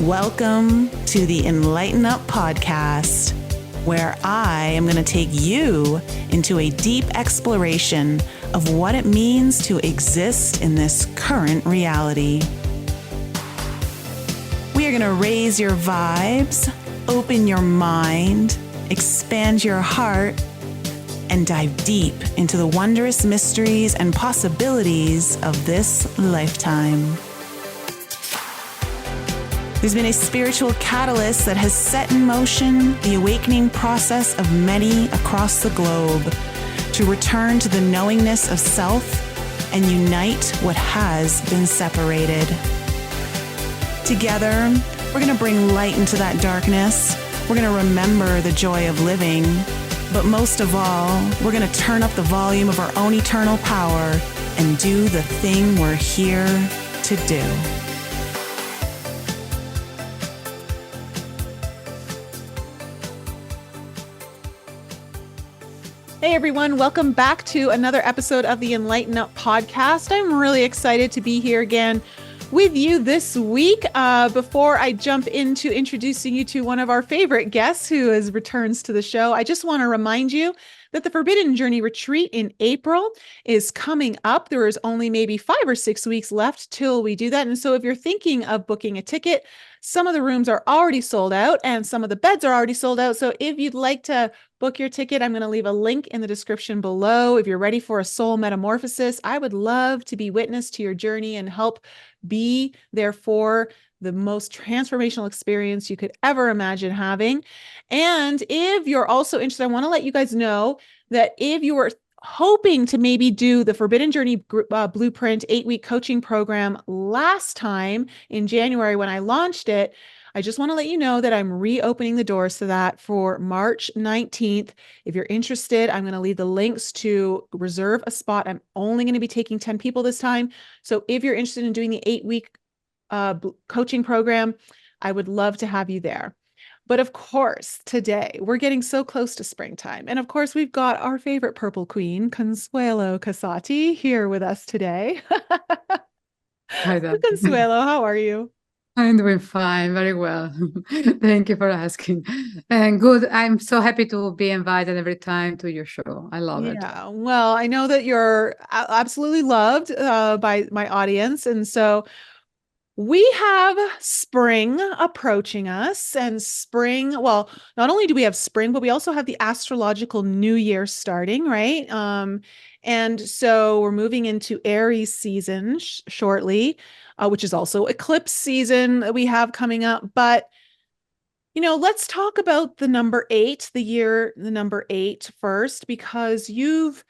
Welcome to the Enlighten Up podcast, where I am going to take you into a deep exploration of what it means to exist in this current reality. We are going to raise your vibes, open your mind, expand your heart, and dive deep into the wondrous mysteries and possibilities of this lifetime. There's been a spiritual catalyst that has set in motion the awakening process of many across the globe to return to the knowingness of self and unite what has been separated. Together, we're going to bring light into that darkness. We're going to remember the joy of living. But most of all, we're going to turn up the volume of our own eternal power and do the thing we're here to do. Hey everyone, welcome back to another episode of the Enlighten Up podcast. I'm really excited to be here again with you this week. Before I jump into introducing you to one of our favorite guests who returns to the show, I just want to remind you that the Forbidden Journey Retreat in April is coming up. There is only maybe 5 or 6 weeks left till we do that. And so if you're thinking of booking a ticket, some of the rooms are already sold out and some of the beds are already sold out. So if you'd like to book your ticket, I'm going to leave a link in the description below. If you're ready for a soul metamorphosis, I would love to be witness to your journey and help be there for the most transformational experience you could ever imagine having. And if you're also interested, I want to let you guys know that if you were hoping to maybe do the Forbidden Journey Blueprint 8-week coaching program last time in January when I launched it, I just want to let you know that I'm reopening the doors to that for March 19th. If you're interested, I'm going to leave the links to reserve a spot. I'm only going to be taking 10 people this time. So if you're interested in doing the 8-week coaching program, I would love to have you there. But of course, today we're getting so close to springtime. And of course, we've got our favorite purple queen, Consuelo Cassotti, here with us today. Hi there. Consuelo, how are you? I'm doing fine, very well. Thank you for asking. And good. I'm so happy to be invited every time to your show. I love it. Yeah, well, I know that you're absolutely loved by my audience. And so we have spring approaching us, and spring, well, not only do we have spring, but we also have the astrological new year starting, right? And so we're moving into Aries season shortly, which is also eclipse season that we have coming up. But, let's talk about the number 8, the number 8 first, because you've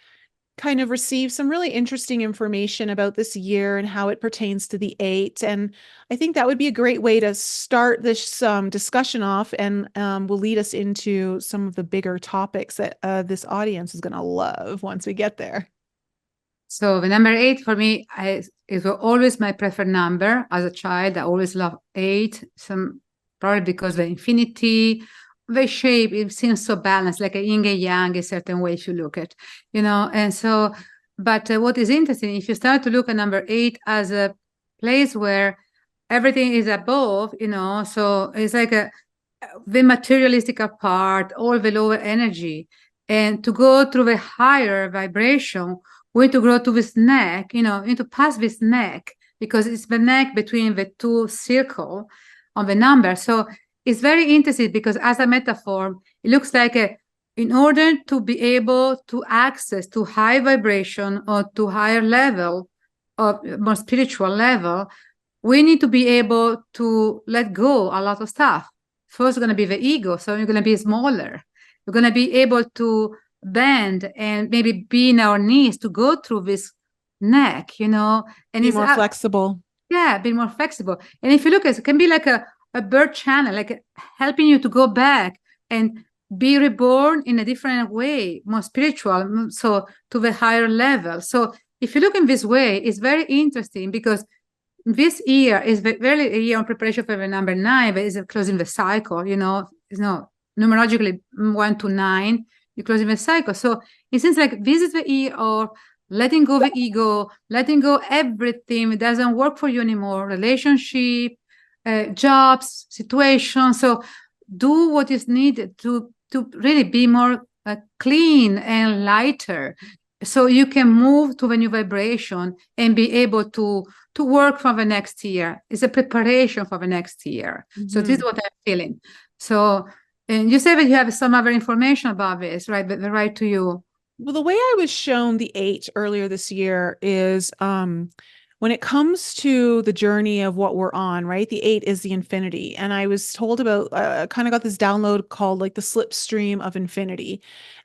kind of received some really interesting information about this year and how it pertains to the 8. And I think that would be a great way to start this discussion off, and will lead us into some of the bigger topics that this audience is going to love once we get there. So the number 8 for me, it was always my preferred number as a child. I always loved 8, probably because the infinity, the shape, it seems so balanced, like a yin and yang, a certain way if you look at, and so, but what is interesting, if you start to look at number 8 as a place where everything is above, so it's like the materialistic part, all the lower energy, and to go through the higher vibration, we need to grow to this neck, need to pass this neck, because it's the neck between the two circles on the number. So it's very interesting because as a metaphor, it looks like in order to be able to access to high vibration or to higher level or more spiritual level, we need to be able to let go a lot of stuff. First, going to be the ego. So you're going to be smaller. You're going to be able to bend and maybe be in our knees to go through this neck, and be more flexible. Yeah, be more flexible. And if you look at it, can be like a bird channel, like helping you to go back and be reborn in a different way, more spiritual, so to the higher level. So if you look in this way, it's very interesting because this year is really a year on preparation for the number 9, but it's closing the cycle, numerologically 1 to 9, you're closing the cycle. So it seems like this is the year of letting go of the ego, letting go everything. It doesn't work for you anymore. Relationship, jobs, situations. So do what is needed to really be more clean and lighter, so you can move to a new vibration and be able to work for the next year. It's a preparation for the next year. So this is what I'm feeling. So, and you say that you have some other information about this, right? But right to you. Well, the way I was shown the 8 earlier this year is when it comes to the journey of what we're on, right? The 8 is the infinity. And I was told about, kind of got this download called like the slipstream of infinity.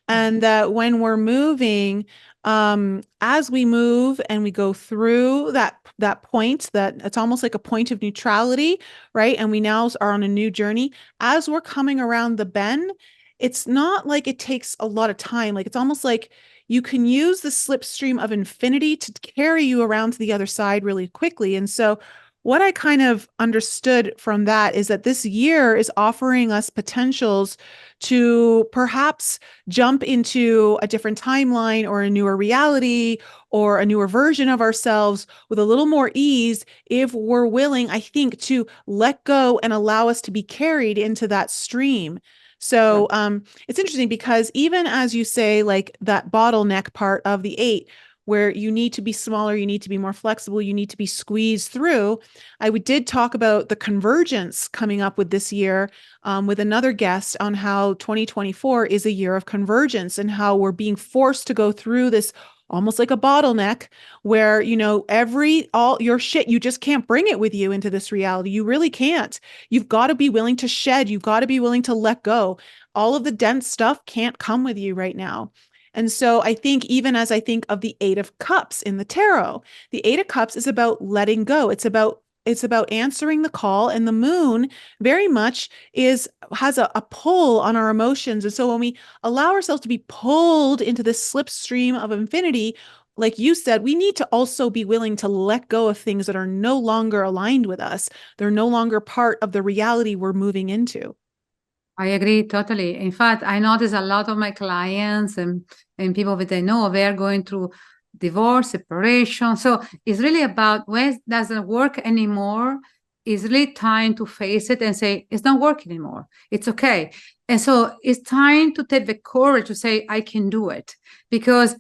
And that when we're moving, as we move and we go through that point, that it's almost like a point of neutrality, right? And we now are on a new journey. As we're coming around the bend, it's not like it takes a lot of time. Like it's almost like you can use the slipstream of infinity to carry you around to the other side really quickly. And so what I kind of understood from that is that this year is offering us potentials to perhaps jump into a different timeline or a newer reality or a newer version of ourselves with a little more ease if we're willing, I think, to let go and allow us to be carried into that stream. So it's interesting because even as you say, like that bottleneck part of the 8, where you need to be smaller, you need to be more flexible, you need to be squeezed through. Did talk about the convergence coming up with this year with another guest on how 2024 is a year of convergence and how we're being forced to go through this almost like a bottleneck where, all your shit, you just can't bring it with you into this reality. You really can't. You've got to be willing to shed. You've got to be willing to let go. All of the dense stuff can't come with you right now. And so I think even as I think of the 8 of Cups in the tarot, the 8 of Cups is about letting go. It's about answering the call, and the moon very much has a pull on our emotions. And so when we allow ourselves to be pulled into this slipstream of infinity, like you said, we need to also be willing to let go of things that are no longer aligned with us. They're no longer part of the reality we're moving into. I agree totally. In fact, I notice a lot of my clients and people that I know, they are going through divorce, separation. So it's really about when it doesn't work anymore, it's really time to face it and say, it's not working anymore. It's okay. And so it's time to take the courage to say, I can do it. Because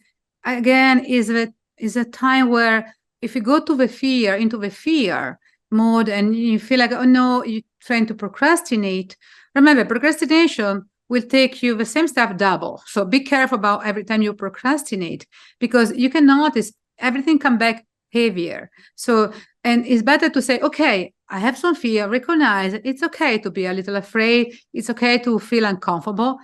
again, is a time where if you go into the fear mode and you feel like, oh no, you're trying to procrastinate. Remember, procrastination will take you the same stuff double. So be careful about every time you procrastinate, because you can notice everything come back heavier. So, and it's better to say, okay, I have some fear, recognize it. It's okay to be a little afraid. It's okay to feel uncomfortable,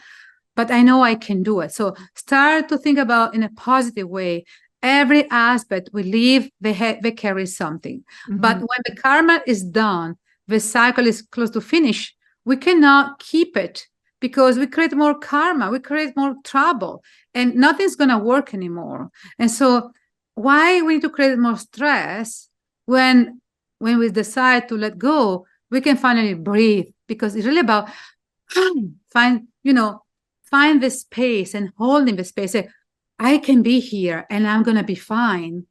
but I know I can do it. So start to think about in a positive way. Every aspect we live, they carry something. Mm-hmm. But when the karma is done, the cycle is close to finish, we cannot keep it because we create more karma, we create more trouble, and nothing's going to work anymore. And so why we need to create more stress when we decide to let go, we can finally breathe, because it's really about find the space and holding the space. Say, I can be here and I'm going to be fine.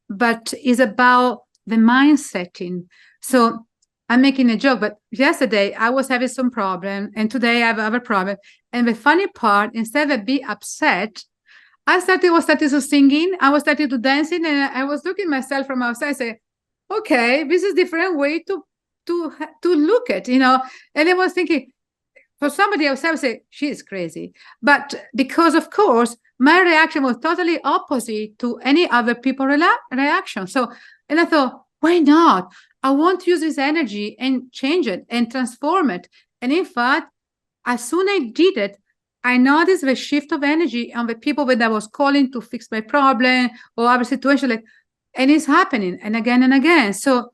But it's about the mindsetting. So I'm making a joke, but yesterday I was having some problem and today I have another problem. And the funny part, instead of be upset, I started to singing, I was starting to dancing, and I was looking myself from outside. I say, okay, this is a different way to look at, And I was thinking, for somebody else, I would say, she is crazy. But because, of course, my reaction was totally opposite to any other people reaction. So, and I thought, why not? I want to use this energy and change it and transform it. And in fact, as soon as I did it, I noticed the shift of energy on the people that I was calling to fix my problem or other situation, and it's happening and again. So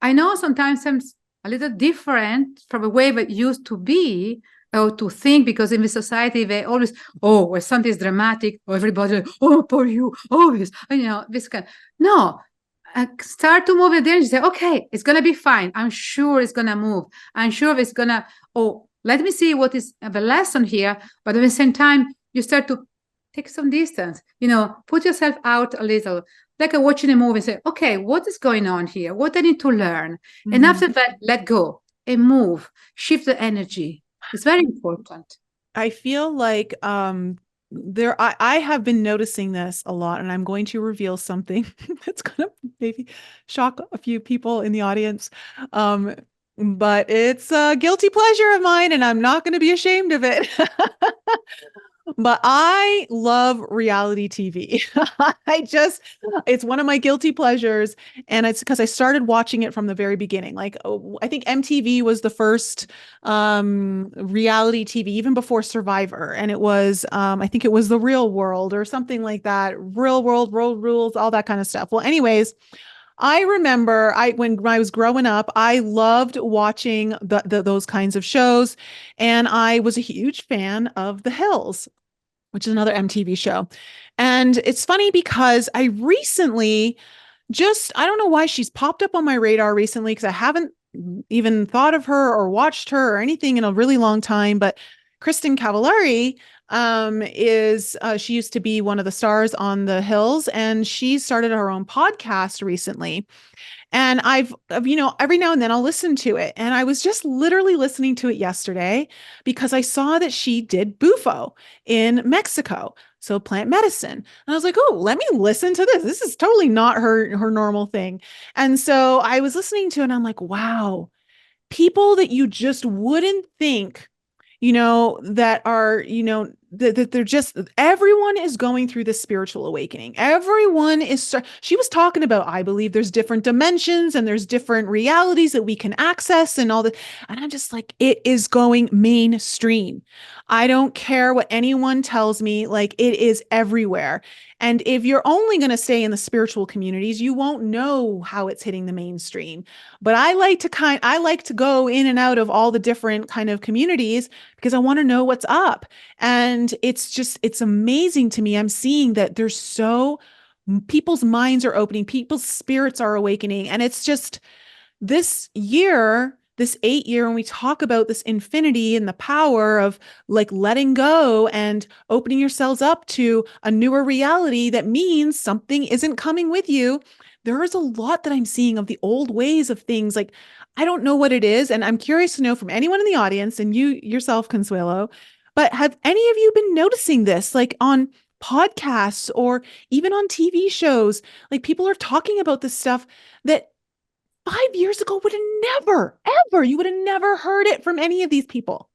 I know sometimes I'm a little different from the way that used to be or to think, because in the society they always, when something is dramatic, everybody, poor you, this, this kind. No. Start to move it there and say, okay, it's going to be fine. I'm sure it's going to move. I'm sure it's going to, let me see what is the lesson here. But at the same time, you start to take some distance, put yourself out a little. like watching a movie, say, okay, what is going on here? What I need to learn? And after that, let go and move, shift the energy. It's very important. I feel like I have been noticing this a lot, and I'm going to reveal something that's gonna maybe shock a few people in the audience. Um, but it's a guilty pleasure of mine, and I'm not going to be ashamed of it. But I love reality TV. It's one of my guilty pleasures. And it's because I started watching it from the very beginning. Like, I think MTV was the first reality TV, even before Survivor. And it was, I think it was The Real World or something like that. Real World, Road Rules, all that kind of stuff. Well, anyways, I remember when I was growing up, I loved watching those kinds of shows, and I was a huge fan of The Hills, which is another MTV show. And it's funny because I recently I don't know why she's popped up on my radar recently, because I haven't even thought of her or watched her or anything in a really long time. But Kristen Cavallari she used to be one of the stars on The Hills, and she started her own podcast recently. And every now and then I'll listen to it. And I was just literally listening to it yesterday because I saw that she did Bufo in Mexico. So plant medicine. And I was like, oh, let me listen to this. This is totally not her normal thing. And so I was listening to it and I'm like, wow, people that you just wouldn't think, that are, that they're just, everyone is going through this spiritual awakening. She was talking about, I believe there's different dimensions and there's different realities that we can access and all that. And I'm just like, it is going mainstream. I don't care what anyone tells me, like it is everywhere. And if you're only going to stay in the spiritual communities, you won't know how it's hitting the mainstream. But I like to go in and out of all the different kind of communities because I want to know what's up. And it's amazing to me. I'm seeing that people's minds are opening, people's spirits are awakening. And it's just this 8 year, when we talk about this infinity and the power of like letting go and opening yourselves up to a newer reality, that means something isn't coming with you. There is a lot that I'm seeing of the old ways of things. Like, I don't know what it is. And I'm curious to know from anyone in the audience, and you yourself, Consuelo, but have any of you been noticing this, like on podcasts or even on TV shows? Like, people are talking about this stuff that 5 years ago would have never, ever, you would have never heard it from any of these people.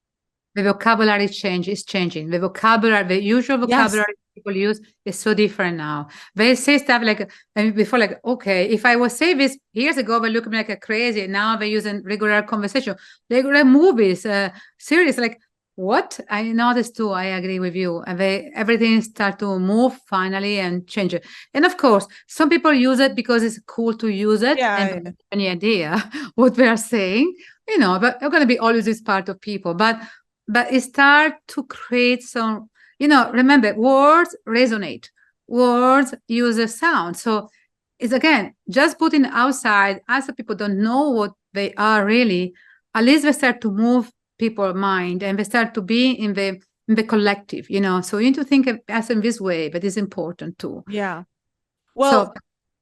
The vocabulary is changing. The usual vocabulary people use is so different now. They say stuff like, before, like, okay, if I was saying this years ago, they look at me like a crazy. Now they're using regular conversation, regular movies, series, like, what? I noticed too, I agree with you. And everything start to move finally and change it. And of course, some people use it because it's cool to use it and have any idea what they are saying, but they're going to be always this part of people. But it start to create some, remember, words resonate. Words use a sound. So it's, again, just putting outside, as the people don't know what they are really, at least they start to move people's mind and they start to be in the collective, so you need to think of us in this way, but it's important too. Yeah. Well,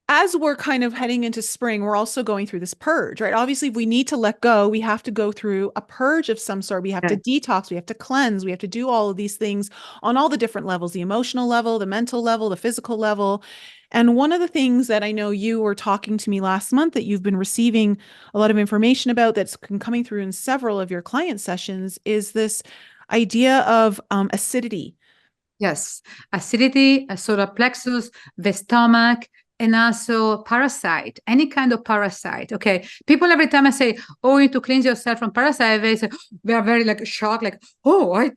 as we're kind of heading into spring, we're also going through this purge, right? Obviously, if we need to let go, we have to go through a purge of some sort. We have to detox, we have to cleanse, we have to do all of these things on all the different levels, the emotional level, the mental level, the physical level. And one of the things that I know you were talking to me last month that you've been receiving a lot of information about that's coming through in several of your client sessions is this idea of acidity. Yes, acidity, solar plexus, the stomach, and also parasite, any kind of parasite. Okay, people every time I say, oh, you need to cleanse yourself from parasite, they say, they are very like shocked, like, oh,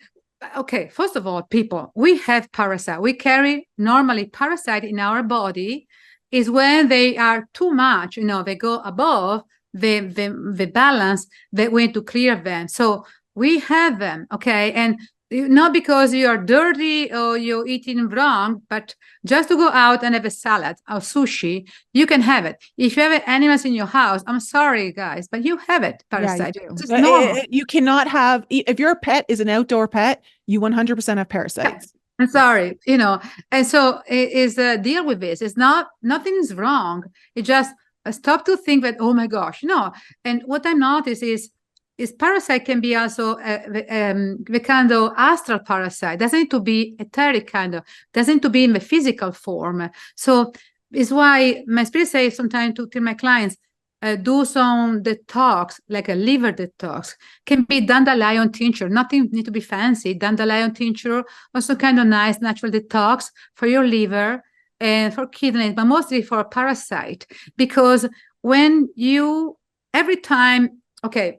okay, first of all, people, we have parasite. We carry normally parasite in our body is when they are too much, they go above the balance, that we need to clear them. So we have them, okay? And not because you are dirty or you're eating wrong, but just to go out and have a salad or sushi, you can have it. If you have animals in your house, I'm sorry, guys, but you have it, parasite. Yeah, you do. You cannot have, if your pet is an outdoor pet, you 100% have parasites. I'm sorry, and so it is deal with this. It's not, nothing is wrong. It just stop to think that, oh my gosh, no. And what I notice is parasite can be also the kind of astral parasite. Doesn't need to be etheric kind of, doesn't need to be in the physical form. So it's why my spirit says sometimes to my clients, do some detox, like a liver detox. Can be dandelion tincture. Nothing need to be fancy. Dandelion tincture, also kind of nice natural detox for your liver and for kidneys, but mostly for parasite. Because when you, every time, okay,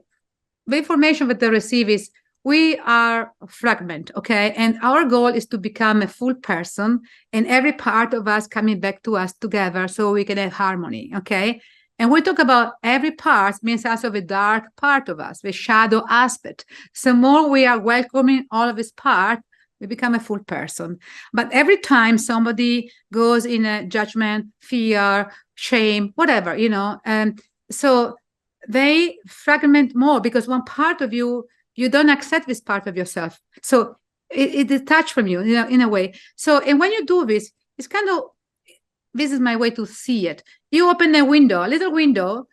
the information that they receive is we are a fragment, okay? And our goal is to become a full person and every part of us coming back to us together so we can have harmony, okay? And we talk about every part means also the dark part of us, the shadow aspect. So more we are welcoming all of this part, we become a full person. But every time somebody goes in a judgment, fear, shame, whatever, so they fragment more because one part of you, you don't accept this part of yourself. So it detached from you, in a way. So, and when you do this, it's kind of, this is my way to see it. You open a window, a little window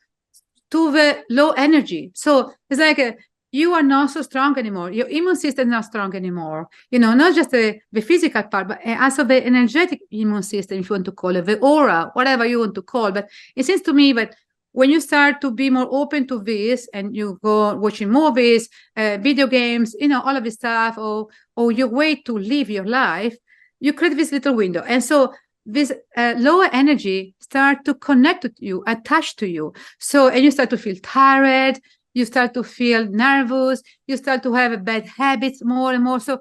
to the low energy. So it's like you are not so strong anymore. Your immune system is not strong anymore. Not just the physical part, but also the energetic immune system, if you want to call it, the aura, whatever you want to call. But it seems to me that when you start to be more open to this and you go watching movies, video games, all of this stuff, or your way to live your life, you create this little window. And so this lower energy start to connect with you, attach to you. So, and you start to feel tired, you start to feel nervous, you start to have bad habits more and more. So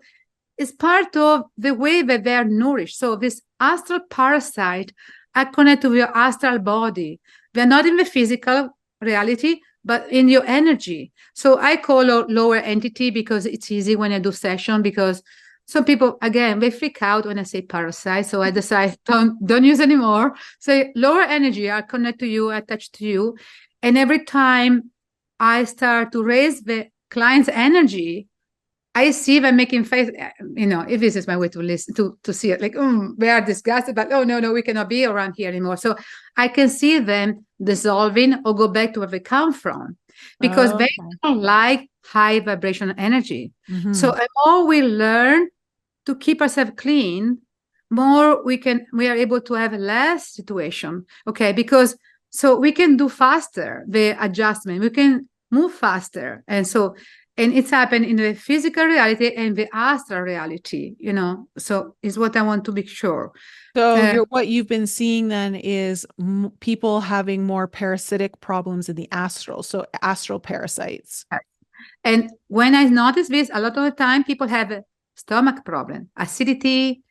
it's part of the way that they are nourished. So this astral parasite are connected to your astral body. They're not in the physical reality, but in your energy. So I call a lower entity because it's easy when I do session, because some people, again, they freak out when I say parasite. So I decide don't use anymore. So lower energy are connected to you, attached to you. And every time I start to raise the client's energy, I see them making face, if this is my way to listen, to see it, like, they are disgusted, but oh, no, we cannot be around here anymore. So I can see them dissolving or go back to where they come from because they don't like high vibrational energy. Mm-hmm. So the more we learn to keep ourselves clean, more we are able to have less situation, okay? Because so we can do faster the adjustment, we can move faster. And it's happened in the physical reality and the astral reality, so it's what I want to be sure. So what you've been seeing then is people having more parasitic problems in the astral, so astral parasites. And when I notice this, a lot of the time people have a stomach problem, acidity,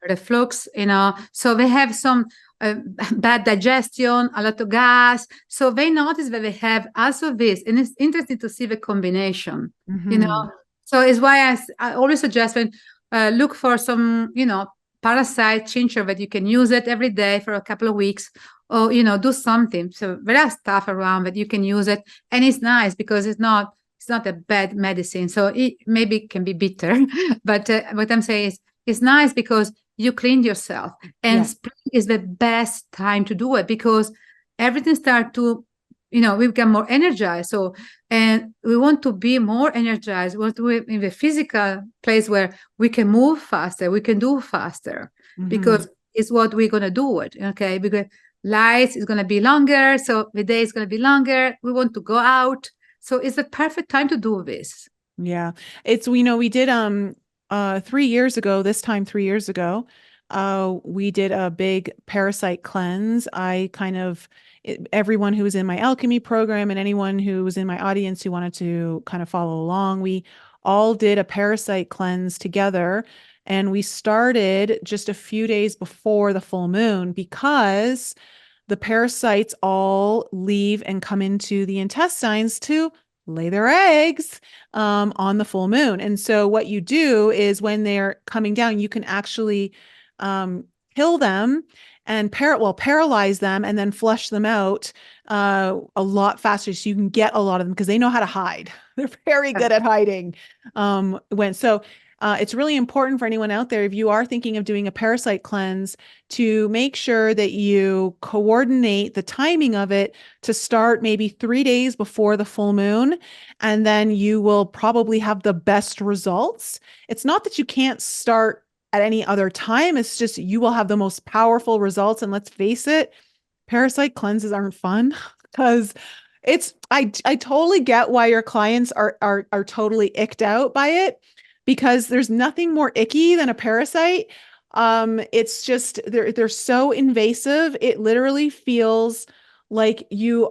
reflux, so they have some bad digestion, a lot of gas. So they notice that they have also this, and it's interesting to see the combination, So it's why I always suggest when look for some, parasite tincture that you can use it every day for a couple of weeks, or do something. So there are stuff around that you can use it, and it's nice because it's not a bad medicine. So it maybe can be bitter, but what I'm saying is it's nice because you clean yourself, and spring is the best time to do it because everything starts to, we become more energized. So, and we want to be more energized. We want to be in the physical place where we can move faster, we can do faster, because it's what we're going to do it. Okay. Because light is going to be longer. So the day is going to be longer. We want to go out. So it's the perfect time to do this. Yeah. It's, we did, 3 years ago, we did a big parasite cleanse. Everyone who was in my alchemy program and anyone who was in my audience who wanted to kind of follow along, we all did a parasite cleanse together. And we started just a few days before the full moon because the parasites all leave and come into the intestines to lay their eggs on the full moon. And so what you do is when they're coming down, you can actually kill them and paralyze them and then flush them out a lot faster, so you can get a lot of them because they know how to hide. They're very good at hiding. It's really important for anyone out there, if you are thinking of doing a parasite cleanse, to make sure that you coordinate the timing of it to start maybe 3 days before the full moon, and then you will probably have the best results. It's not that you can't start at any other time, it's just you will have the most powerful results. And let's face it, parasite cleanses aren't fun because I totally get why your clients are totally icked out by it, because there's nothing more icky than a parasite. It's just they're so invasive. It literally feels like you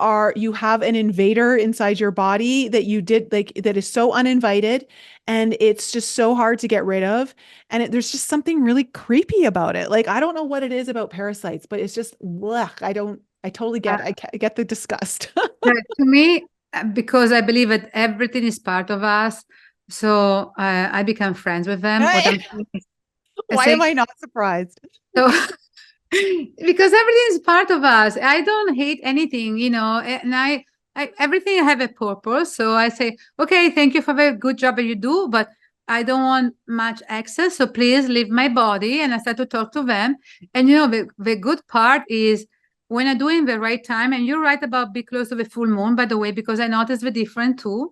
have an invader inside your body that you did, like, that is so uninvited, and it's just so hard to get rid of. And there's just something really creepy about it. Like, I don't know what it is about parasites, but it's just, blech, I totally get, I get the disgust. To me, because I believe that everything is part of us, so I become friends with them. What I'm saying is, Why am I not surprised? so because everything is part of us. I don't hate anything, and I everything have a purpose. So I say, okay, thank you for the good job that you do, but I don't want much access. So please leave my body. And I start to talk to them. And the good part is when I'm doing the right time, and you're right about be close to the full moon, by the way, because I noticed the difference too.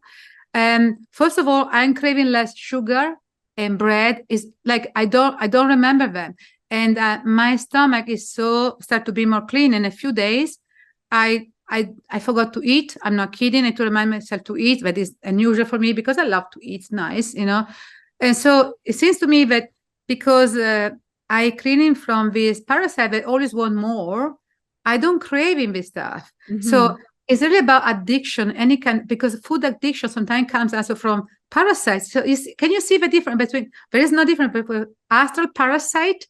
First of all, I'm craving less sugar, and bread is like I don't remember them. And my stomach is start to be more clean. In a few days, I forgot to eat. I'm not kidding. I to remind myself to eat, but it's unusual for me because I love to eat. It's nice, And so it seems to me that because I cleaning from this parasite, I always want more. I don't craving this stuff. So it's really about addiction, any kind, because food addiction sometimes comes also from parasites. So can you see the difference between, there is no difference between astral parasite,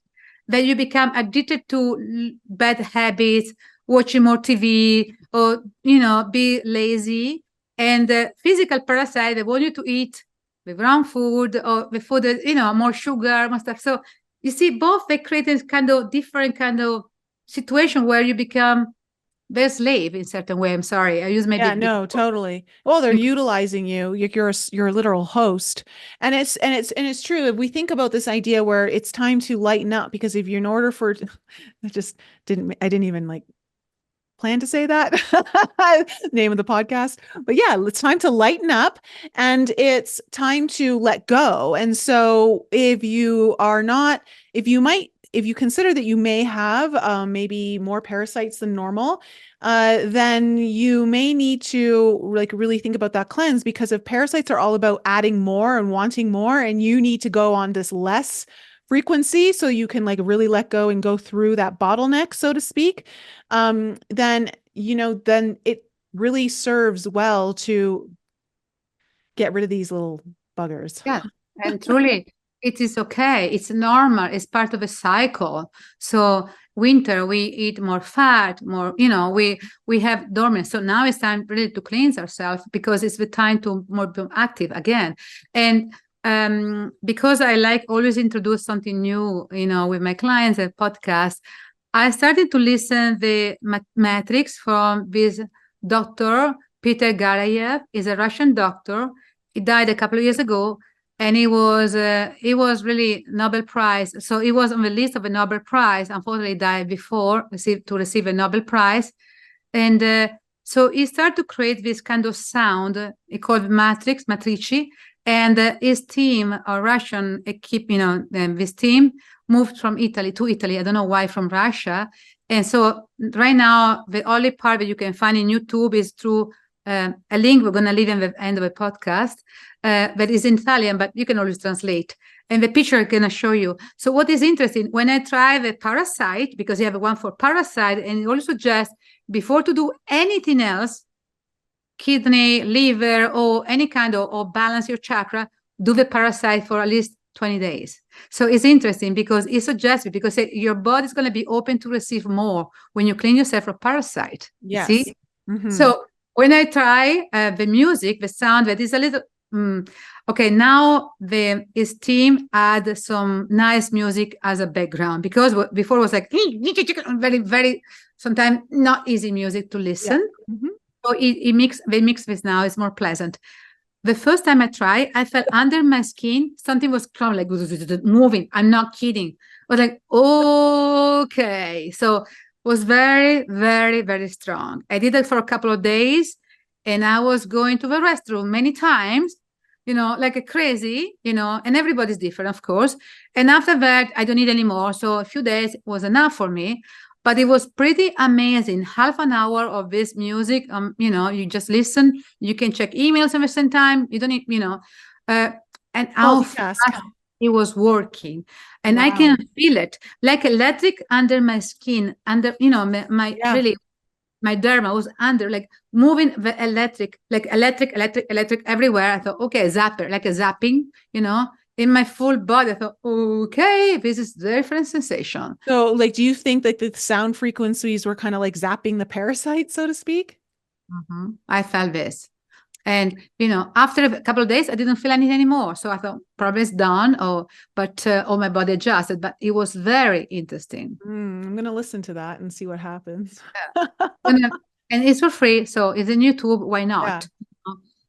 that you become addicted to bad habits, watching more TV, or, be lazy, and the physical parasite, they want you to eat the wrong food, or the food that, more sugar, more stuff. So you see, both they create this kind of different kind of situation where you become their slave in a certain way. I'm sorry, I use maybe. Yeah, no, totally. Well, they're utilizing you. You're a literal host, and it's true. If we think about this idea where it's time to lighten up, because if you're in order for, I didn't even like plan to say that name of the podcast, but yeah, it's time to lighten up, and it's time to let go. And so if you consider that you may have maybe more parasites than normal, then you may need to like really think about that cleanse, because if parasites are all about adding more and wanting more, and you need to go on this less frequency so you can like really let go and go through that bottleneck, so to speak, then it really serves well to get rid of these little buggers. Yeah, and truly, it is okay. It's normal. It's part of a cycle. So winter, we eat more fat, more, we have dormant. So now it's time really to cleanse ourselves, because it's the time to more be active again. And because I like always introduce something new, with my clients and podcasts, I started to listen the matrix from this Dr. Peter Garayev. Is a Russian doctor. He died a couple of years ago, and he was really Nobel Prize. So he was on the list of a Nobel Prize. Unfortunately, he died before to receive a Nobel Prize. And so he started to create this kind of sound. He called matrici. And his team, a Russian equipe, this team moved from Italy to Italy. I don't know why, from Russia. And so right now, the only part that you can find in YouTube is through a link we're going to leave in the end of the podcast that is in Italian, but you can always translate. And the picture I'm going to show you. So what is interesting, when I try the Parasite, because you have one for Parasite, and it also suggests before to do anything else, kidney, liver, or any kind of, or balance your chakra, do the Parasite for at least 20 days. So it's interesting because it suggests, because your body is going to be open to receive more when you clean yourself from parasite. Yes. See? So when I try the music, the sound, that is a little, okay, now his team add some nice music as a background, because before it was like very, very, sometimes not easy music to listen. So they mix this now, it's more pleasant. the first time I tried, I felt under my skin, something was crawling, like moving. I'm not kidding. I was like, okay. So it was very, very, very strong. I did it for a couple of days and I was going to the restroom many times, like a crazy, and everybody's different, of course. And after that, I don't need anymore. So a few days was enough for me. But it was pretty amazing. Half an hour of this music, you just listen. You can check emails at the same time. You don't need, and how Multitask. fast it was working. And I Wow. can feel it like electric under my skin, under, my Yeah. really, my derma was under, like moving the electric, like electric everywhere. I thought, okay, zapper, like a zapping, in my full body. I thought, okay, this is different sensation. So, like, do you think that the sound frequencies were kind of like zapping the parasite, so to speak? I felt this. And, after a couple of days, I didn't feel anything anymore. So I thought probably it's done, or my body adjusted. But it was very interesting. I'm going to listen to that and see what happens. And it's for free. So it's in YouTube. Why Yeah. not?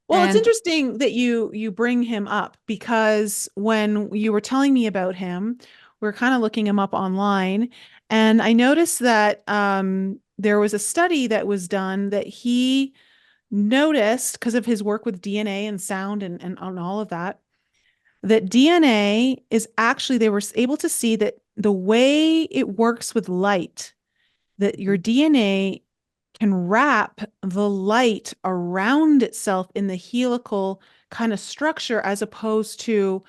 Well, it's And interesting that you bring him up because when you were telling me about him, we're kind of looking him up online, and I noticed that there was a study that was done that he noticed because of his work with DNA and sound and on all of that, that DNA is actually, they were able to see that the way it works with light, that your DNA can wrap the light around itself in the helical kind of structure as opposed to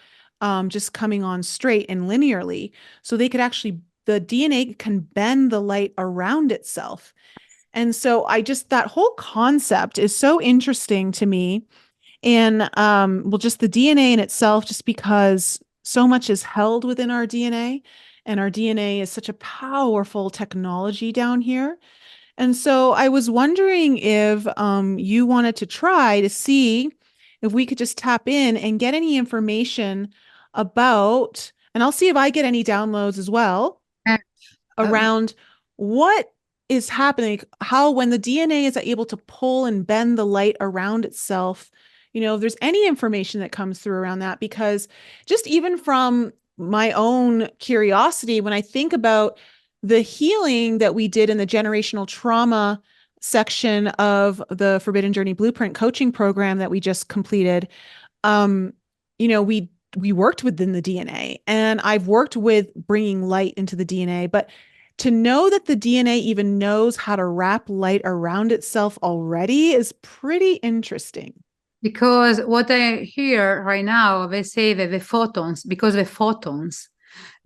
just coming on straight and linearly. So they could actually, the DNA can bend the light around itself. And so that whole concept is so interesting to me. And well, just the DNA in itself, just because so much is held within our DNA, and our DNA is such a powerful technology down here. And so I was wondering if you wanted to try to see if we could just tap in and get any information about, and I'll see if I get any downloads as well um, around what is happening, how when the DNA is able to pull and bend the light around itself, if there's any information that comes through around that, because just even from my own curiosity, when I think about the healing that we did in the generational trauma section of the Forbidden Journey Blueprint coaching program that we just completed, um, we worked within the DNA, and I've worked with bringing light into the DNA, but to know that the DNA even knows how to wrap light around itself already is pretty interesting. because what I hear right now, they say that the photons, because the photons,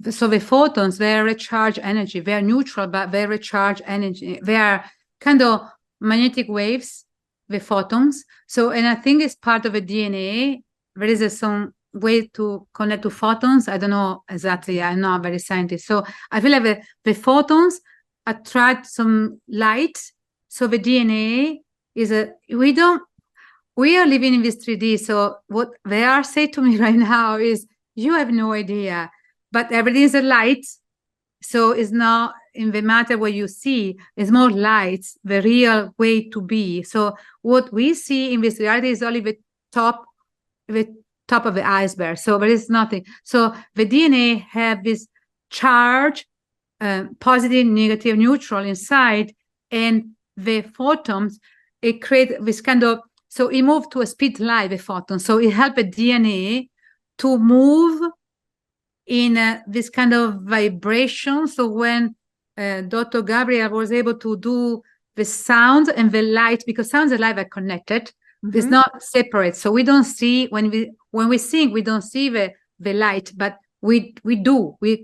so the photons, they are recharged energy. They are neutral, but they recharge energy. They are kind of magnetic waves, the photons. So, and I think it's part of the DNA. There is some way to connect to photons. I don't know exactly. I'm not very scientist. So I feel like the photons attract some light. So the DNA is we are living in this 3D. So what they are saying to me right now is, you have no idea, but everything is a light. So it's not in the matter what you see, it's more light, the real way to be. So what we see in this reality is only the top of the iceberg. So there is nothing. So the DNA have this charge, positive, negative, neutral inside, and the photons, it creates this kind of, so it moved to a speed light, the photon. So it helped the DNA to move in this kind of vibration. So when Dr. Gabriel was able to do the sound and the light, because sounds and light are connected, it's not separate. So we don't see, when we sing, we don't see the light, but we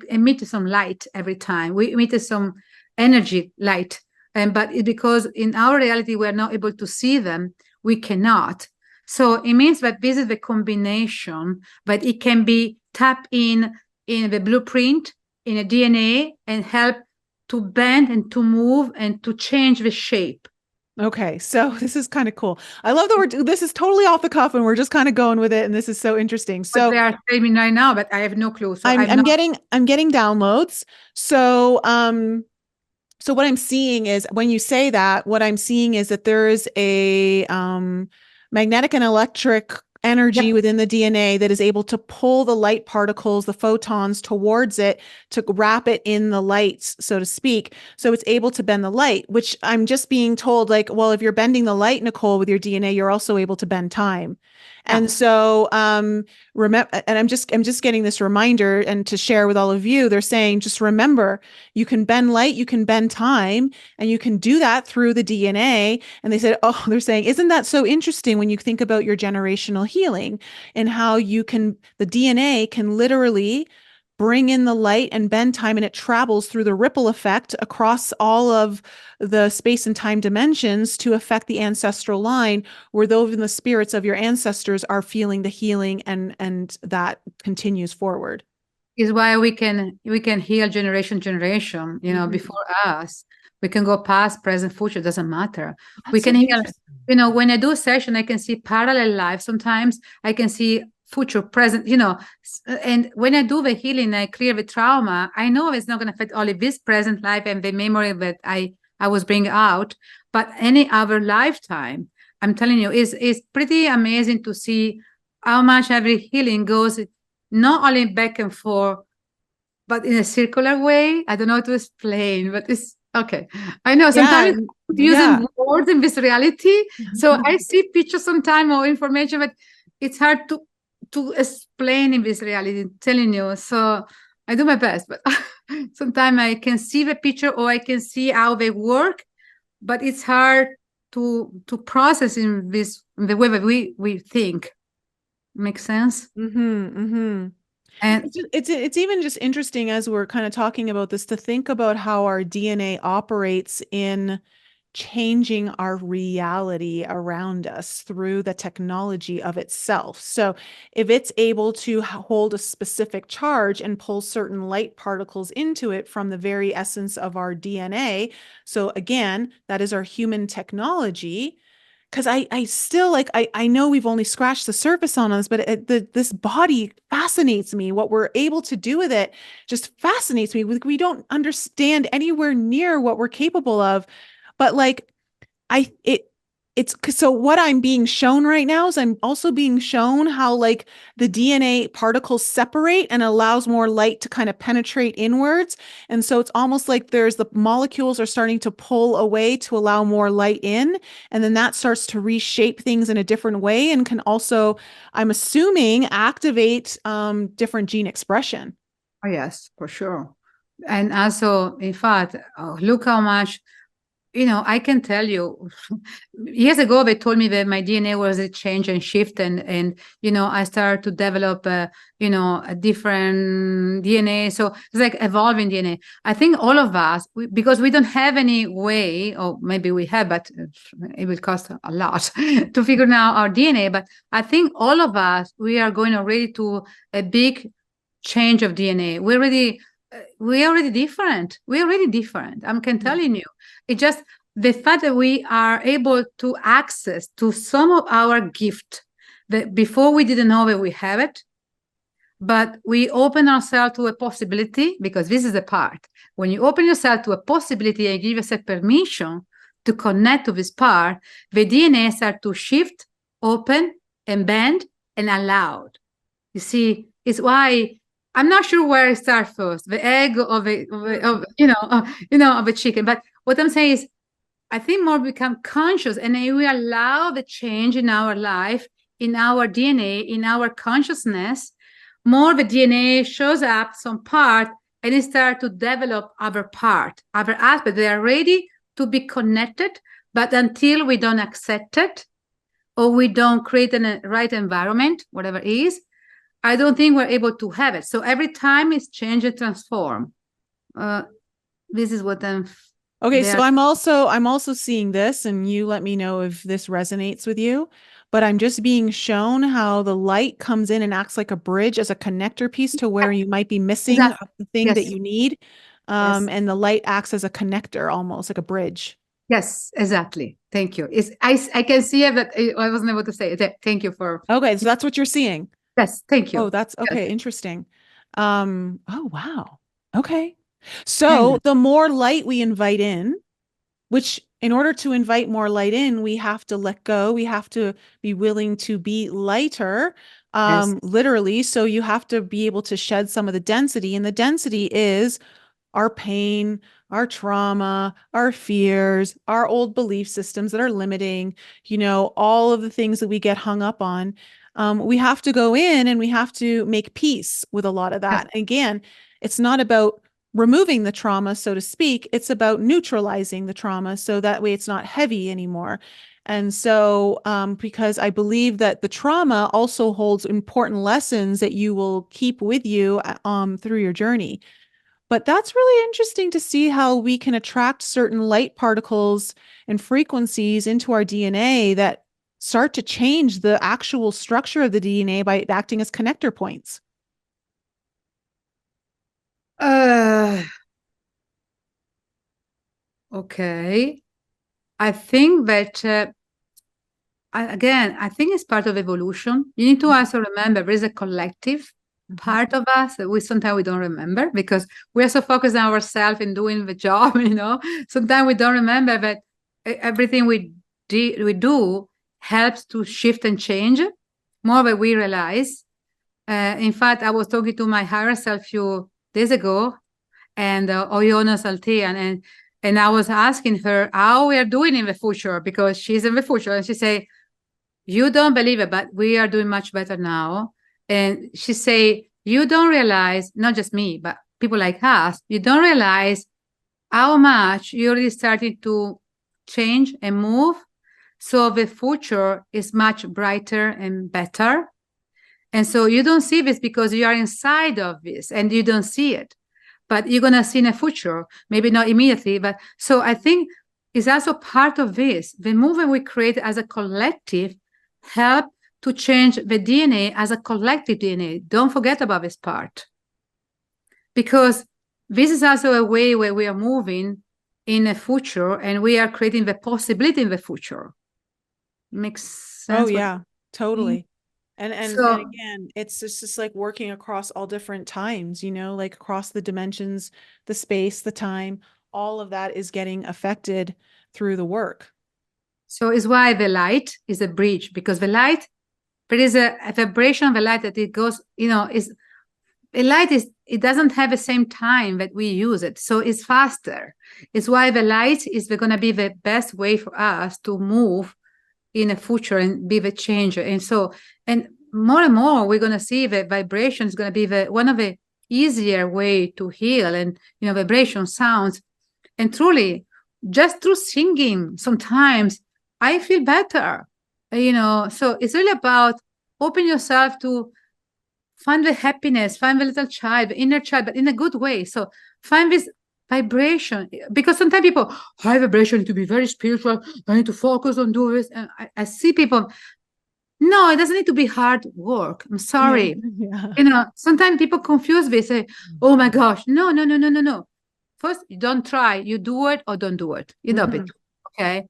emit some light every time. We emit some energy light. But it's because in our reality, we are not able to see them. We cannot. So it means that this is the combination, but it can be tapped in the blueprint, in a DNA, and help to bend and to move and to change the shape. Okay, so this is kind of cool. I love that this is totally off the cuff and we're just kind of going with it, and this is so interesting. So what they are saying right now, but I have no clue. So I'm getting downloads. So so what I'm seeing is, when you say that, what I'm seeing is that there is a magnetic and electric energy Yep. within the DNA that is able to pull the light particles, the photons towards it to wrap it in the lights, so to speak. So it's able to bend the light, which I'm just being told like, well, if you're bending the light, Nicole, with your DNA, you're also able to bend time. Yeah. And so remember, and I'm just getting this reminder and to share with all of you, they're saying, just remember, you can bend light, you can bend time, and you can do that through the DNA. And they said, oh, they're saying, isn't that so interesting when you think about your generational healing and how the DNA can literally bring in the light and bend time, and it travels through the ripple effect across all of the space and time dimensions to affect the ancestral line, where those in the spirits of your ancestors are feeling the healing, and that continues forward. Is why we can heal generation, before us. We can go past, present, future, doesn't matter. We That's so can heal, interesting. when I do a session, I can see parallel lives. Sometimes I can see future, present, and when I do the healing, I clear the trauma. I know it's not going to affect only this present life and the memory that I was bringing out, but any other lifetime. I'm telling you, is pretty amazing to see how much every healing goes not only back and forth, but in a circular way. I don't know how to explain, but it's okay. I know Yeah. sometimes Yeah. using words in this reality. So I see pictures sometimes or information, but it's hard to explain in this reality, I'm telling you. So I do my best, but sometimes I can see the picture or I can see how they work, but it's hard to process in the way that we think. Makes sense? And It's even just interesting as we're kind of talking about this to think about how our DNA operates in changing our reality around us through the technology of itself. So if it's able to hold a specific charge and pull certain light particles into it from the very essence of our DNA, so again, that is our human technology. Because I still like I know we've only scratched the surface on this, but this body fascinates me. What we're able to do with it just fascinates me. We don't understand anywhere near what we're capable of, but like I it it's so what I'm being shown right now is I'm also being shown how like the DNA particles separate and allows more light to kind of penetrate inwards. And so it's almost like there's the molecules are starting to pull away to allow more light in. And then that starts to reshape things in a different way and can also, I'm assuming, activate different gene expression. oh, yes, for sure. And also, in fact, look how much, I can tell you, years ago, they told me that my DNA was a change and shift, and I started to develop, a different DNA. So it's like evolving DNA. I think all of us, because we don't have any way, or maybe we have, but it will cost a lot to figure out our DNA. But I think all of us, we are going already to a big change of DNA. We're already different. We're already different. I'm can telling you. It's just the fact that we are able to access to some of our gift that before we didn't know that we have it, but we open ourselves to a possibility, because this is the part. When you open yourself to a possibility and give yourself permission to connect to this part, the DNA start to shift, open, and bend, and allowed. You see, it's why I'm not sure where I start first, the egg or of the chicken. But what I'm saying is, I think more become conscious, and we allow the change in our life, in our DNA, in our consciousness. More the DNA shows up some part, and it start to develop other part, other aspect. They are ready to be connected, but until we don't accept it, or we don't create a right environment, whatever it is, I don't think we're able to have it. So every time it's change and transform. This is what I'm. Okay, so I'm also seeing this, and you let me know if this resonates with you, but I'm just being shown how the light comes in and acts like a bridge as a connector piece to where you might be missing Exactly. the thing that Yes. you need. Yes. And the light acts as a connector, almost like a bridge. Yes, exactly. Thank you. I can see it, but I wasn't able to say it. Thank you for. Okay, so that's what you're seeing. Yes, thank Oh, you. that's Yes. okay, interesting. Oh wow. Okay. Yeah, So the more light we invite in, which in order to invite more light in, we have to let go. We have to be willing to be lighter, Yes. literally. So you have to be able to shed some of the density. And the density is our pain, our trauma, our fears, our old belief systems that are limiting, all of the things that we get hung up on. We have to go in and we have to make peace with a lot of that. Again, it's not about removing the trauma, so to speak. It's about neutralizing the trauma so that way it's not heavy anymore. And so, because I believe that the trauma also holds important lessons that you will keep with you through your journey. But that's really interesting to see how we can attract certain light particles and frequencies into our DNA that start to change the actual structure of the DNA by acting as connector points. Uh, okay. I think that again, I think it's part of evolution. You need to also remember there is a collective Mhm. part of us that we sometimes we don't remember because we are so focused on ourselves and doing the job, Sometimes we don't remember that everything we do helps to shift and change more than we realize. In fact, I was talking to my higher self a few days ago, and Oyona Saltian, and I was asking her how we are doing in the future because she's in the future, and she said, "You don't believe it, but we are doing much better now." And she say, "You don't realize, not just me, but people like us, you don't realize how much you're really starting to change and move. So the future is much brighter and better. And so you don't see this because you are inside of this and you don't see it. But you're going to see in the future, maybe not immediately. But so I think it's also part of this. The movement we create as a collective help to change the DNA as a collective DNA. Don't forget about this part. Because this is also a way where we are moving in the future and we are creating the possibility in the future. Makes Oh sense what yeah, I mean? totally. And So again, it's just like working across all different times, like across the dimensions, the space, the time, all of that is getting affected through the work. so is why the light is a bridge, because the light, there is a vibration of the light that it goes, is the light is, it doesn't have the same time that we use it. So it's faster. It's why the light is going to be the best way for us to move in the future and be the changer. And so, and more, we're going to see that vibration is going to be one of the easier way to heal. And, vibration sounds. And truly, just through singing, sometimes I feel better. So it's really about open yourself to find the happiness, find the little child, the inner child, but in a good way. So find this vibration, because sometimes people, high vibration to be very spiritual, I need to focus on do this. And I see people, no, it doesn't need to be hard work. I'm Yeah. sorry. Yeah. Sometimes people confuse this, say, oh my gosh, no, no, no, no, no, no. First, you don't try, you do it or don't do it. Mhm. Okay?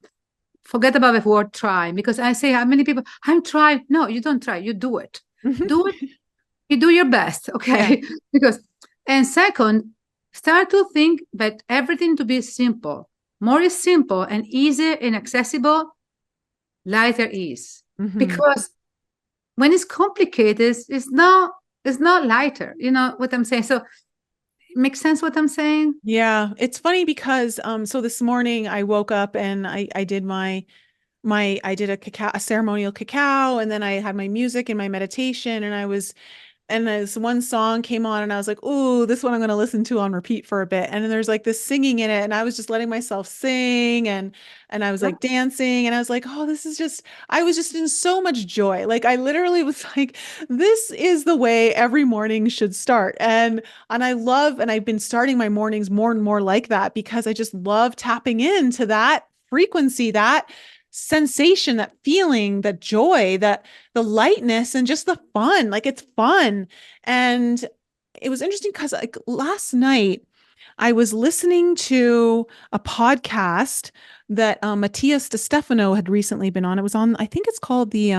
Forget about the word try, because I say how many people, I'm trying. No, you don't try, you do it. Do it, you do your best, Yeah. okay? Because, and second, start to think that everything to be simple. More is simple and easy and accessible, lighter is. Mhm. Because when it's complicated, it's not lighter. You know what I'm saying? So it makes sense what I'm saying? Yeah, it's funny because so this morning I woke up and I did I did a ceremonial cacao, and then I had my music and my meditation, and this one song came on and I was like, "Ooh, this one I'm going to listen to on repeat for a bit." And then there's like this singing in it, and I was just letting myself sing, and I was Yeah. like dancing, and I was like, "Oh, this is just I was just in so much joy." Like I literally was like, "This is the way every morning should start." And I love, and I've been starting my mornings more and more like that because I just love tapping into that frequency, that sensation, that feeling, that joy, that the lightness and just the fun. Like it's fun. And it was interesting because like last night I was listening to a podcast that Matthias Stefano had recently been on. It was on, I think it's called the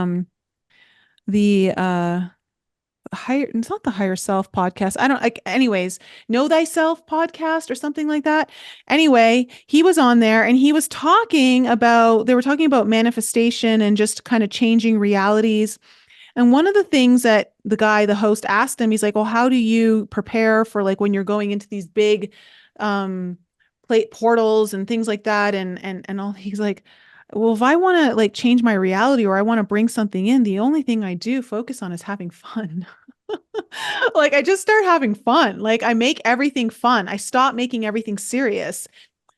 higher, it's not the higher self podcast. I don't like, anyways, know thyself podcast or something like that. Anyway, he was on there and he was talking about, they were talking about manifestation and just kind of changing realities. And one of the things that the host asked him, he's like, well, how do you prepare for like when you're going into these big plate portals and things like that? And all, he's like, well, if I want to like change my reality or I want to bring something in, the only thing I do focus on is having fun. Like I just start having fun. Like I make everything fun. I stop making everything serious.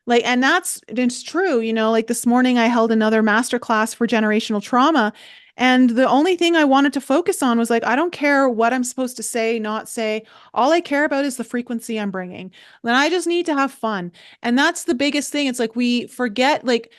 Like, and it's true, you know, like this morning I held another masterclass for generational trauma. And the only thing I wanted to focus on was like, I don't care what I'm supposed to say, not say. All I care about is the frequency I'm bringing. Then I just need to have fun. And that's the biggest thing. It's like we forget, like,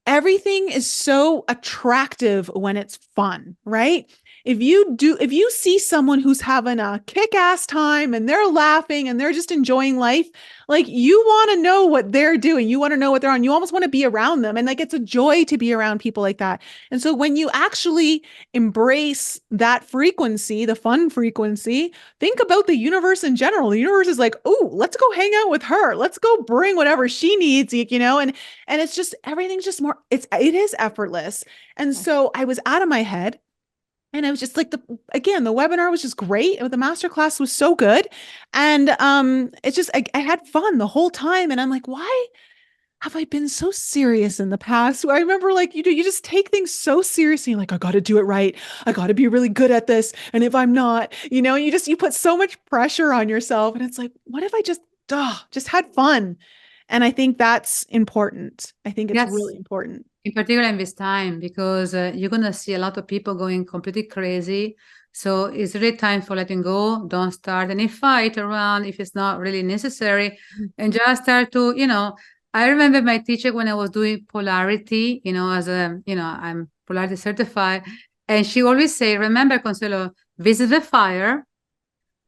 everything is so attractive when it's fun, right? If you see someone who's having a kick-ass time and they're laughing and they're just enjoying life, like you want to know what they're doing. You want to know what they're on. You almost want to be around them. And like it's a joy to be around people like that. And so when you actually embrace that frequency, the fun frequency, think about the universe in general. The universe is like, oh, let's go hang out with her. Let's go bring whatever she needs, you know, and it's just everything's just more, it is effortless. And so I was out of my head. And I was just like, the webinar was just great. The masterclass was so good. And it's just, I had fun the whole time. And I'm like, why have I been so serious in the past? I remember like, you just take things so seriously. Like, I got to do it right. I got to be really good at this. And if I'm not, you know, you put so much pressure on yourself. And it's like, what if I just had fun? And I think that's important. I think it's really important. In particular in this time, because you're going to see a lot of people going completely crazy. So it's really time for letting go. Don't start any fight around if it's not really necessary. And just start to, you know, I remember my teacher when I was doing polarity, you know, as a, you know, I'm polarity certified. And she always say, remember, Consuelo, this is the fire.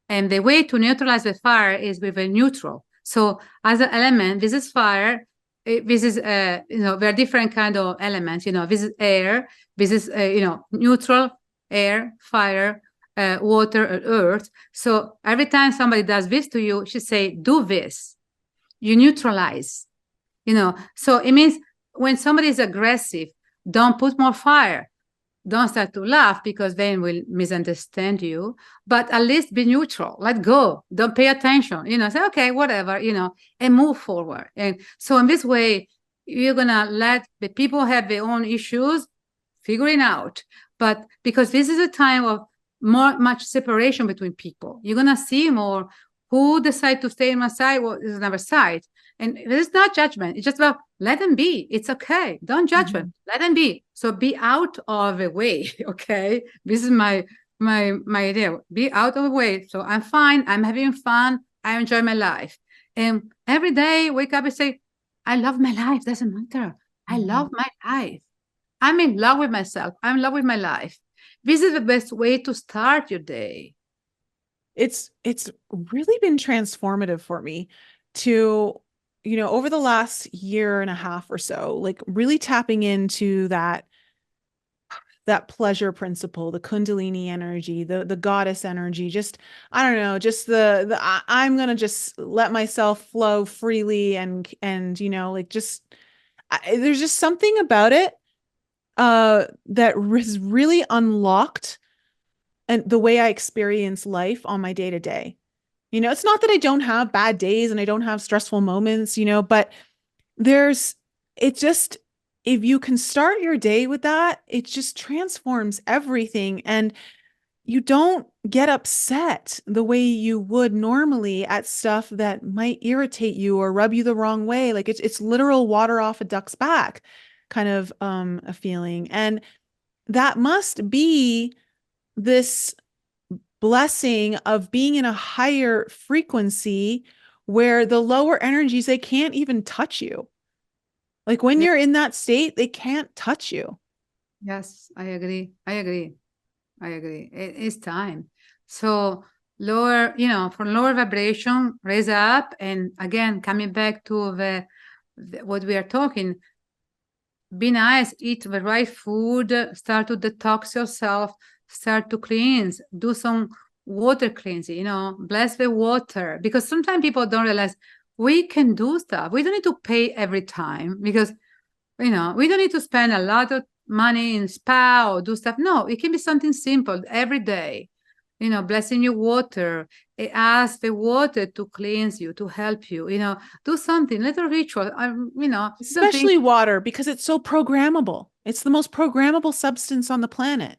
And the way to neutralize the fire is with a neutral. So as an element, this is fire. This is, you know, there are different kind of elements, you know, this is air, this is, you know, neutral, air, fire, water, and earth. So every time somebody does this to you, she say, do this. You neutralize, you know. So it means when somebody is aggressive, don't put more fire. Don't start to laugh because then we'll misunderstand you, but at least be neutral. Let go. Don't pay attention. You know, say, okay, whatever, you know, and move forward. And so in this way, you're going to let the people have their own issues, figuring out. But because this is a time of much separation between people, you're going to see more who decide to stay on one side, what is another side. And it's not judgment. It's just about let them be. It's okay. Don't judge them. Let them be. So be out of the way. Okay. This is my idea. Be out of the way. So I'm fine. I'm having fun. I enjoy my life. And every day wake up and say, I love my life. Doesn't matter. I love my life. I'm in love with myself. I'm in love with my life. This is the best way to start your day. It's really been transformative for me to, you know, over the last year and a half or so, like really tapping into that pleasure principle, the Kundalini energy, the goddess energy, just, I don't know, just I'm going to just let myself flow freely and, you know, like just, there's just something about it, that has really unlocked and the way I experience life on my day to day. You know, it's not that I don't have bad days and I don't have stressful moments, you know, but if you can start your day with that, it just transforms everything. And you don't get upset the way you would normally at stuff that might irritate you or rub you the wrong way. Like it's literal water off a duck's back kind of a feeling. And that must be this blessing of being in a higher frequency where the lower energies, they can't even touch you. Like when you're in that state, they can't touch you. Yes, I agree. It is time. So lower, you know, from lower vibration, raise up. And again, coming back to the what we are talking, be nice, eat the right food, start to detox yourself, start to cleanse, do some water cleansing, bless the water. Because sometimes people don't realize we can do stuff. We don't need to pay every time because, we don't need to spend a lot of money in spa or do stuff. No, it can be something simple every day. Blessing your water. Ask the water to cleanse you, to help you, do something, little ritual, Especially water, because it's so programmable. It's the most programmable substance on the planet.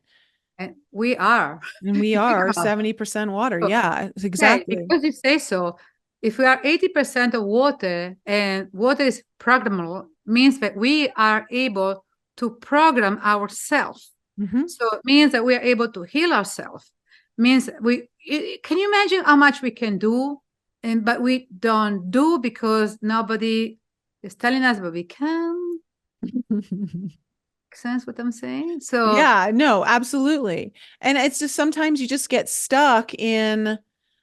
And we are. And we are 70% water. So, yeah, exactly. Because you say so. If we are 80% of water and water is programmable, means that we are able to program ourselves. Mm-hmm. So it means that we are able to heal ourselves. Means can you imagine how much we can do, but we don't do because nobody is telling us, but we can. Sense what I'm saying? So yeah, no, absolutely. And it's just sometimes you just get stuck in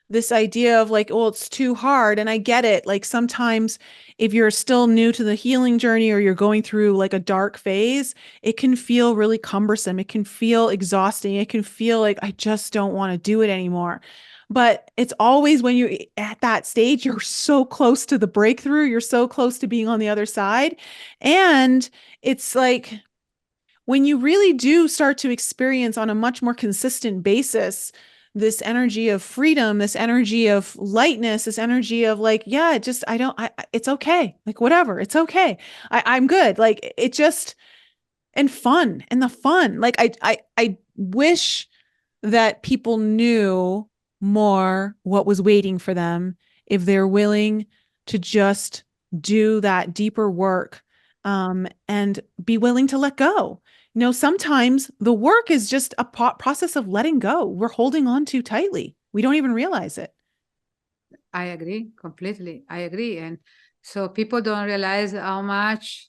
this idea of like, oh, it's too hard. And I get it. Like sometimes if you're still new to the healing journey or you're going through like a dark phase, it can feel really cumbersome. It can feel exhausting. It can feel like I just don't want to do it anymore. But it's always when you're at that stage, you're so close to the breakthrough, you're so close to being on the other side. And it's like, when you really do start to experience on a much more consistent basis this energy of freedom, this energy of lightness, this energy of like, yeah, it's okay. Like, whatever, it's okay. I'm good. Like, it just, and fun and the fun. Like, I wish that people knew more what was waiting for them if they're willing to just do that deeper work, and be willing to let go. Sometimes the work is just a process of letting go. We're holding on too tightly. We don't even realize it. I agree completely. I agree. And so people don't realize how much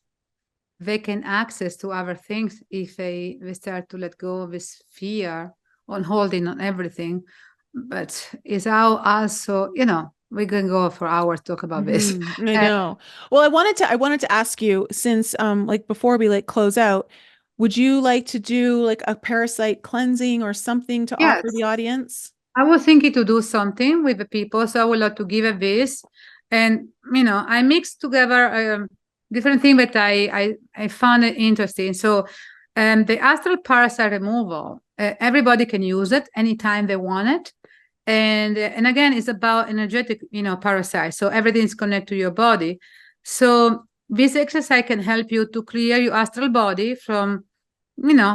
they can access to other things if they start to let go of this fear on holding on everything. But it's how also, we can go for hours talk about this. I know. Well, I wanted to ask you, since like before we like close out, would you like to do like a parasite cleansing or something to Yes, offer the audience? I was thinking to do something with the people, so I would like to give a this, and I mixed together different things that I found it interesting. So, the astral parasite removal, everybody can use it anytime they want it, and again, it's about energetic, parasite. So everything is connected to your body. So this exercise can help you to clear your astral body from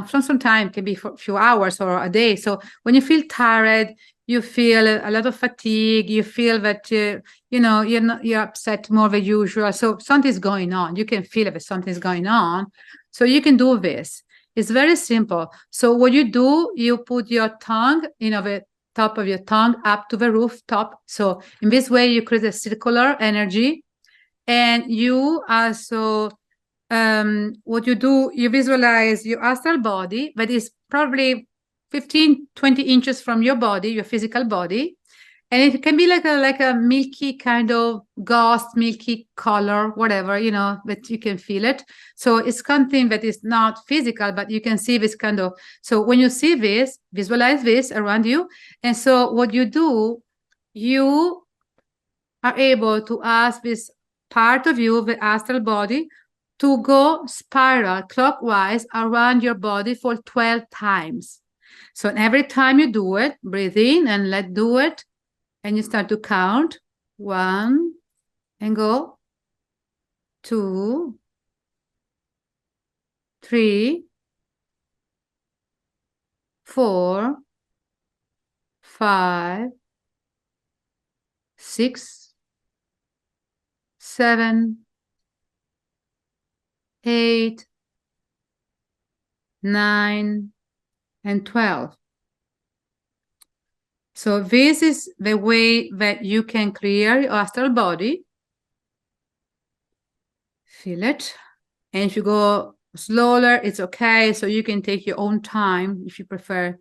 from some time, can be for a few hours or a day. So when you feel tired, you feel a lot of fatigue, you feel that you're upset more than usual. So something's going on. You can feel if something's going on. So you can do this. It's very simple. So what you do, you put your tongue, the top of your tongue up to the rooftop. So in this way, you create a circular energy, and you also what you do, you visualize your astral body that is probably 15, 20 inches from your body, your physical body. And it can be like a milky kind of ghost, milky color, whatever, that you can feel it. So it's something that is not physical, but you can see this kind of. So when you see this, visualize this around you. And so what you do, you are able to ask this part of you, the astral body, to go spiral clockwise around your body for 12 times. So every time you do it, breathe in and let do it. And you start to count 1 and go 2, 3, 4, 5, 6, 7, 8, 9, and 12. So this is the way that you can clear your astral body. Feel it. And if you go slower, it's okay. So you can take your own time. If you prefer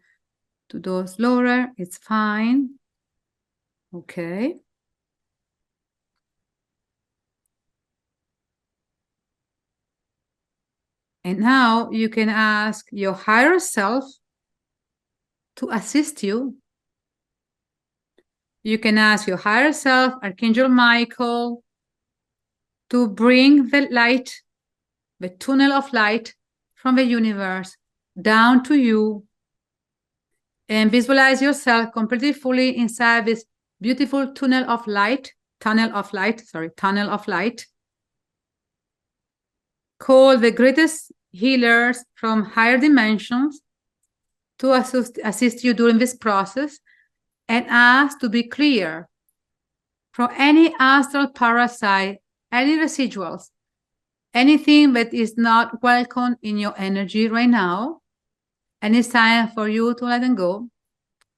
to do slower, it's fine. Okay. And now you can ask your higher self to assist you You can ask your higher self, Archangel Michael, to bring the light, the tunnel of light from the universe down to you, and visualize yourself completely fully inside this beautiful tunnel of light, tunnel of light, call the greatest healers from higher dimensions to assist you during this process, and ask to be clear from any astral parasite, any residuals, anything that is not welcome in your energy right now. And it's time for you to let them go,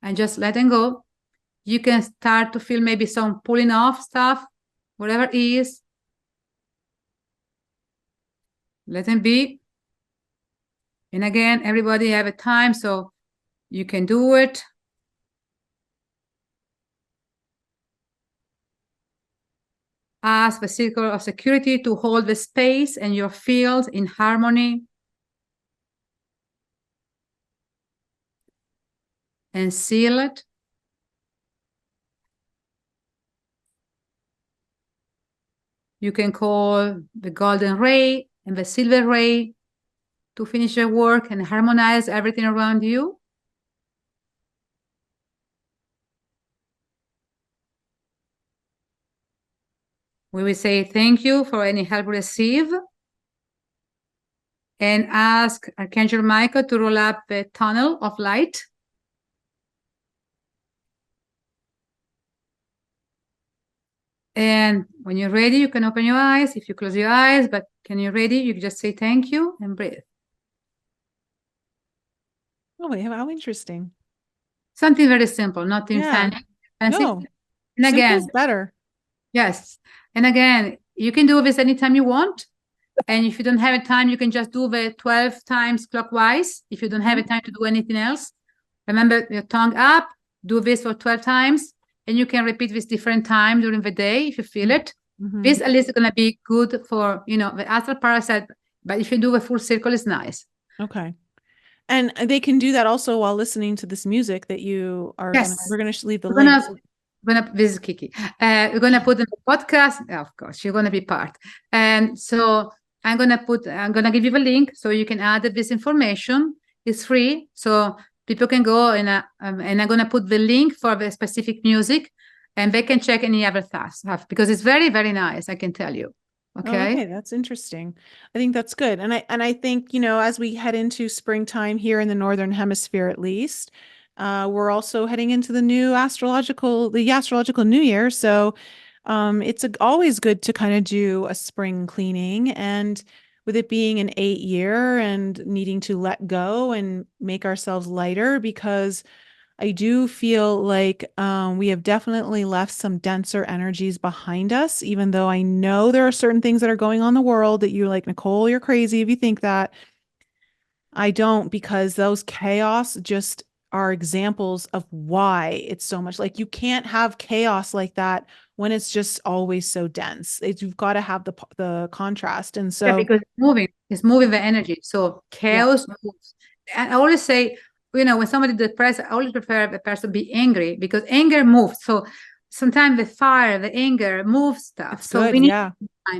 and just let them go. You can start to feel maybe some pulling off stuff, whatever it is. Let them be. And again, everybody have a time, so you can do it. Ask the circle of security to hold the space and your field in harmony. And seal it. You can call the golden ray and the silver ray to finish your work and harmonize everything around you. We will say thank you for any help received, and ask Archangel Michael to roll up the tunnel of light. And when you're ready, you can open your eyes. If you close your eyes, but when you're ready, you can just say thank you and breathe. Oh, how interesting. Something very simple, nothing fancy. No, and again, simple's better. Yes. And again, you can do this anytime you want. And if you don't have a time, you can just do the 12 times clockwise. If you don't have a time to do anything else, remember your tongue up, do this for 12 times. And you can repeat this different time during the day if you feel it. This at least is going to be good for, the astral parasite. But if you do the full circle, it's nice. Okay. And they can do that also while listening to this music that you are. Yes. We're going to leave the link. This is Kiki. We're going to put in the podcast. Of course, you're going to be part. And so I'm going to give you the link so you can add this information. It's free. So people can go and I'm going to put the link for the specific music, and they can check any other stuff because it's very, very nice. I can tell you. Okay. That's interesting. I think that's good. And I think, as we head into springtime here in the Northern Hemisphere, at least, we're also heading into the astrological new year. So it's always good to kind of do a spring cleaning, and with it being an 8-year and needing to let go and make ourselves lighter, because I do feel like we have definitely left some denser energies behind us, even though I know there are certain things that are going on in the world that you're like, Nicole, you're crazy if you think that. I don't, because those chaos just are examples of why it's so much. Like, you can't have chaos like that when it's just always so dense. You've got to have the contrast. And so because it's moving the energy. So chaos moves. And I always say, when somebody is depressed, I always prefer the person be angry, because anger moves. So sometimes the fire, the anger moves stuff. So we need time,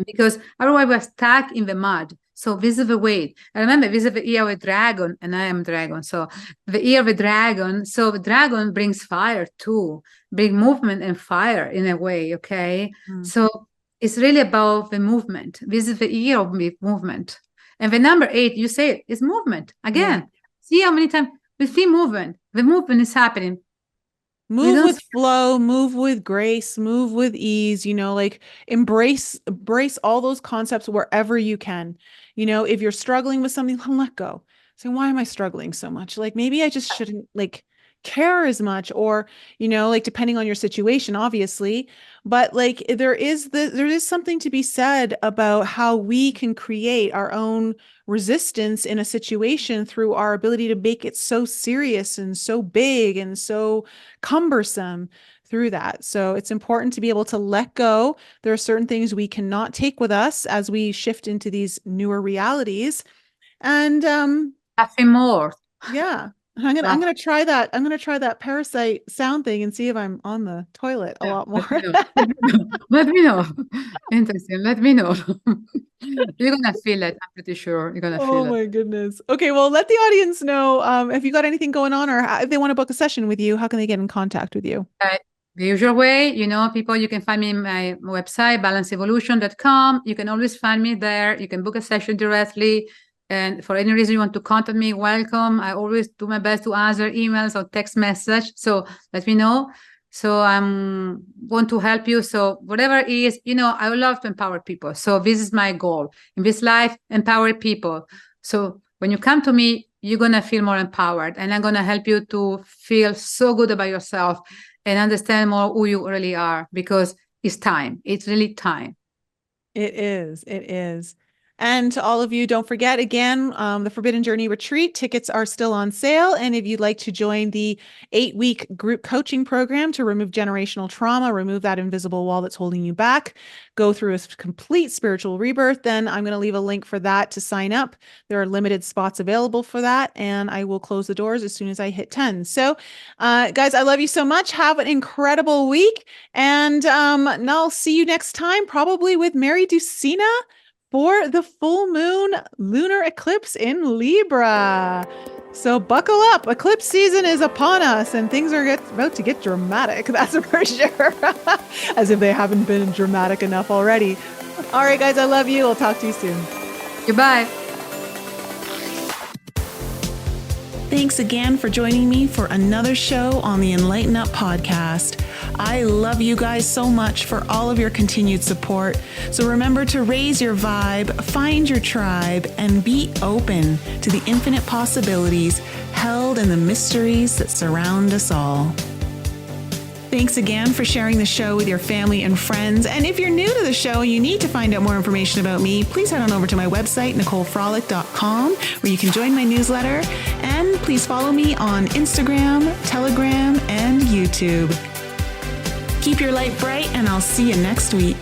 because otherwise we're stuck in the mud. So this is the way. I remember this is the year of a dragon, and I am dragon. So the year of a dragon. So the dragon brings fire too, bring movement and fire in a way. Okay. So it's really about the movement. This is the year of movement. And the number 8, you say it, is movement. Again, see how many times we see movement. The movement is happening. Move with flow, move with grace, move with ease, like embrace all those concepts wherever you can. If you're struggling with something, let go. Say, why am I struggling so much? Like, maybe I just shouldn't care as much, or, depending on your situation, obviously, but there is something to be said about how we can create our own resistance in a situation through our ability to make it so serious and so big and so cumbersome through that. So it's important to be able to let go. There are certain things we cannot take with us as we shift into these newer realities, and nothing more. Yeah. I'm gonna try that. I'm gonna try that Parasite sound thing and see if I'm on the toilet a lot more. Let me know. Interesting. Let me know. You're gonna feel it. I'm pretty sure you're gonna Oh feel it. my goodness. Okay, well, let the audience know if you got anything going on or if they want to book a session with you, how can they get in contact with you? The usual way, people, you can find me in my website, balanceevolution.com. You can always find me there. You can book a session directly. And for any reason you want to contact me, welcome. I always do my best to answer emails or text message. So let me know. So I'm going to help you. So whatever it is, I would love to empower people. So this is my goal in this life, empower people. So when you come to me, you're going to feel more empowered, and I'm going to help you to feel so good about yourself and understand more who you really are, because it's time. It's really time. It is. It is. And to all of you, don't forget again, the Forbidden Journey Retreat tickets are still on sale. And if you'd like to join the 8-week group coaching program to remove generational trauma, remove that invisible wall that's holding you back, go through a complete spiritual rebirth, then I'm going to leave a link for that to sign up. There are limited spots available for that, and I will close the doors as soon as I hit 10. So, guys, I love you so much. Have an incredible week. And I'll see you next time, probably with Mary Ducina, for the full moon lunar eclipse in Libra. So buckle up. Eclipse season is upon us and things are about to get dramatic. That's for sure. As if they haven't been dramatic enough already. All right, guys, I love you. I'll talk to you soon. Goodbye. Thanks again for joining me for another show on the Enlighten Up podcast. I love you guys so much for all of your continued support. So remember to raise your vibe, find your tribe, and be open to the infinite possibilities held in the mysteries that surround us all. Thanks again for sharing the show with your family and friends. And if you're new to the show and you need to find out more information about me, please head on over to my website, NicoleFrolick.com, where you can join my newsletter. And please follow me on Instagram, Telegram, and YouTube. Keep your light bright, and I'll see you next week.